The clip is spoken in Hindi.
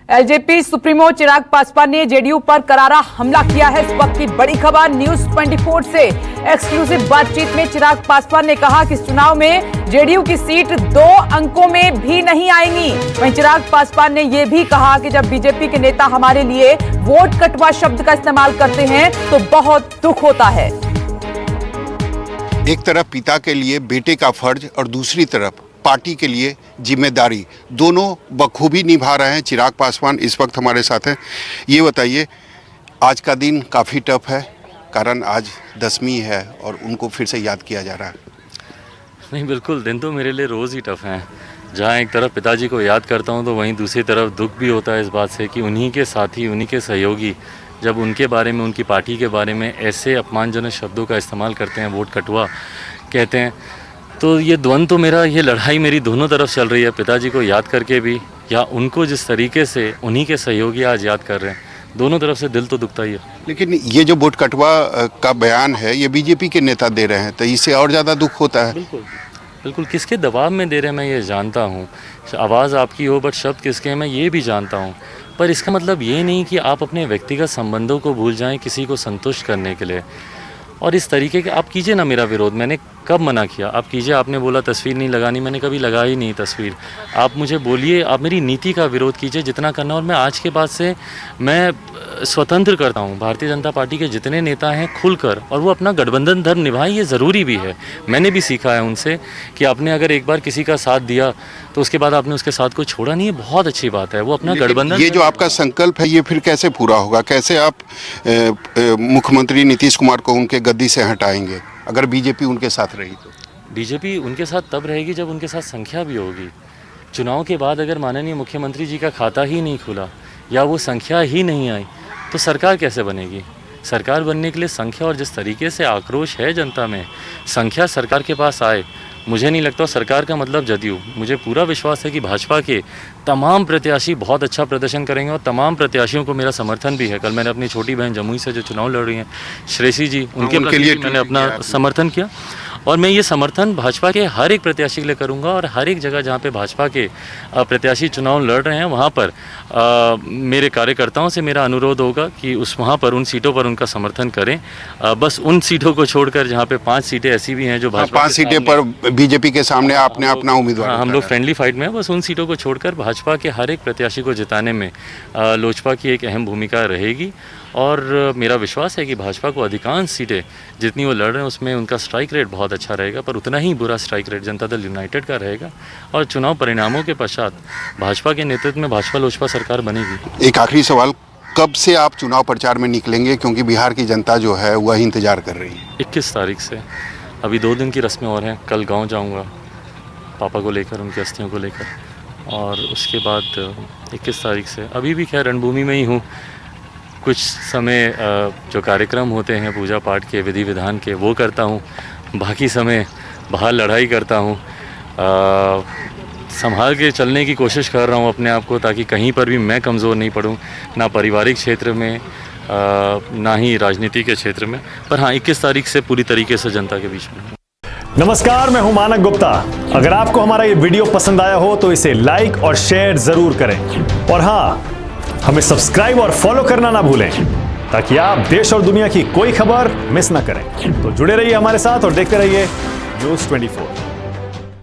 एलजेपी सुप्रीमो चिराग पासवान ने जेडीयू पर करारा हमला किया है। इस वक्त की बड़ी खबर न्यूज 24 से एक्सक्लूसिव बातचीत में चिराग पासवान ने कहा कि इस चुनाव में जेडीयू की सीट 2 अंकों में भी नहीं आएंगी। वहीं चिराग पासवान ने यह भी कहा कि जब बीजेपी के नेता हमारे लिए वोट कटवा शब्द का इस्तेमाल करते हैं तो बहुत दुख होता है। एक तरफ पिता के लिए बेटे का फर्ज और दूसरी तरफ पार्टी के लिए जिम्मेदारी, दोनों बखूबी निभा रहे हैं। चिराग पासवान इस वक्त हमारे साथ हैं। ये बताइए, आज का दिन काफ़ी टफ है, कारण आज 10वीं है और उनको फिर से याद किया जा रहा है। नहीं, बिल्कुल, दिन तो मेरे लिए रोज़ ही टफ हैं। जहाँ एक तरफ पिताजी को याद करता हूँ तो वहीं दूसरी तरफ दुख भी होता है इस बात से कि उन्हीं के साथी, उन्हीं के सहयोगी जब उनके बारे में, उनकी पार्टी के बारे में ऐसे अपमानजनक शब्दों का इस्तेमाल करते हैं, वोट कटवा कहते हैं, तो ये द्वंद्व तो मेरा, ये लड़ाई मेरी दोनों तरफ चल रही है। पिताजी को याद करके भी या उनको जिस तरीके से उन्हीं के सहयोगी आज याद कर रहे हैं, दोनों तरफ से दिल तो दुखता ही है। लेकिन ये जो वोट कटवा का बयान है ये बीजेपी के नेता दे रहे हैं, तो इससे और ज़्यादा दुख होता है। बिल्कुल बिल्कुल, किसके दबाव में दे रहे हैं मैं ये जानता हूँ। आवाज़ आपकी हो बट शब्द किसके हैं मैं ये भी जानता हूँ। पर इसका मतलब ये नहीं कि आप अपने व्यक्तिगत संबंधों को भूल जाएं किसी को संतुष्ट करने के लिए। और इस तरीके के आप कीजिए ना मेरा विरोध, मैंने कब मना किया? आप कीजिए, आपने बोला तस्वीर नहीं लगानी, मैंने कभी लगाई नहीं तस्वीर। आप मुझे बोलिए, आप मेरी नीति का विरोध कीजिए जितना करना, और मैं आज के बाद से मैं स्वतंत्र करता हूँ। भारतीय जनता पार्टी के जितने नेता हैं खुलकर, और वो अपना गठबंधन धर्म निभाएं, ये ज़रूरी भी है। मैंने भी सीखा है उनसे कि आपने अगर एक बार किसी का साथ दिया तो उसके बाद आपने उसके साथ को छोड़ा नहीं, है बहुत अच्छी बात है। वो अपना गठबंधन, ये जो आपका संकल्प है ये फिर कैसे पूरा होगा? कैसे आप मुख्यमंत्री नीतीश कुमार को उनके गद्दी से हटाएंगे अगर बीजेपी उनके साथ रही तो? बीजेपी उनके साथ तब रहेगी जब उनके साथ संख्या भी होगी। चुनाव के बाद अगर माननीय मुख्यमंत्री जी का खाता ही नहीं खुला या वो संख्या ही नहीं आई तो सरकार कैसे बनेगी? सरकार बनने के लिए संख्या, और जिस तरीके से आक्रोश है जनता में, संख्या सरकार के पास आए। मुझे नहीं लगता सरकार का मतलब जदयू। मुझे पूरा विश्वास है कि भाजपा के तमाम प्रत्याशी बहुत अच्छा प्रदर्शन करेंगे और तमाम प्रत्याशियों को मेरा समर्थन भी है। कल मैंने अपनी छोटी बहन जमुई से जो चुनाव लड़ रही हैं, श्रेयसी जी, उनके लिए मैंने अपना समर्थन किया। और मैं ये समर्थन भाजपा के हर एक प्रत्याशी के लिए करूंगा, और हर एक जगह जहाँ पे भाजपा के प्रत्याशी चुनाव लड़ रहे हैं वहाँ पर मेरे कार्यकर्ताओं से मेरा अनुरोध होगा कि वहाँ पर उन सीटों पर उनका समर्थन करें। बस उन सीटों को छोड़कर जहाँ पे 5 सीटें ऐसी भी हैं जो भाजपा 5 सीटें पर बीजेपी के सामने आपने अपना उम्मीदवार, हम लोग फ्रेंडली फाइट में हैं। बस उन सीटों को छोड़कर भाजपा के हर एक प्रत्याशी को जिताने में लोजपा की एक अहम भूमिका रहेगी। और मेरा विश्वास है कि भाजपा को अधिकांश सीटें जितनी वो लड़ रहे हैं उसमें उनका स्ट्राइक रेट बहुत अच्छा रहेगा, पर उतना ही बुरा strike rate Janata Dal United का रहेगा। और चुनाव परिणामों के पश्चात भाजपा के नेतृत्व में भाजपा लोजपा सरकार बनेगी। एक आखिरी सवाल, कब से आप चुनाव प्रचार में निकलेंगे? क्योंकि बिहार की जनता जो है वह इंतजार कर रही है। 21 तारीख से, अभी 2 दिन की रस्में और हैं। कल गाँव जाऊँगा पापा को लेकर, उनकी अस्थियों को लेकर, और उसके बाद 21 तारीख से अभी भी खैर रणभूमि में ही हूँ। कुछ समय जो कार्यक्रम होते हैं पूजा पाठ के, विधि विधान के, वो करता हूँ। बाकी समय बाहर लड़ाई करता हूँ। संभाल के चलने की कोशिश कर रहा हूँ अपने आप को, ताकि कहीं पर भी मैं कमज़ोर नहीं पड़ूँ, ना पारिवारिक क्षेत्र में ना ही राजनीति के क्षेत्र में। पर हाँ, 21 तारीख से पूरी तरीके से जनता के बीच में। नमस्कार, मैं हूं मानक गुप्ता। अगर आपको हमारा ये वीडियो पसंद आया हो तो इसे लाइक और शेयर जरूर करें, और हाँ, हमें सब्सक्राइब और फॉलो करना ना भूलें ताकि आप देश और दुनिया की कोई खबर मिस ना करें। तो जुड़े रहिए हमारे साथ और देखते रहिए न्यूज़ 24।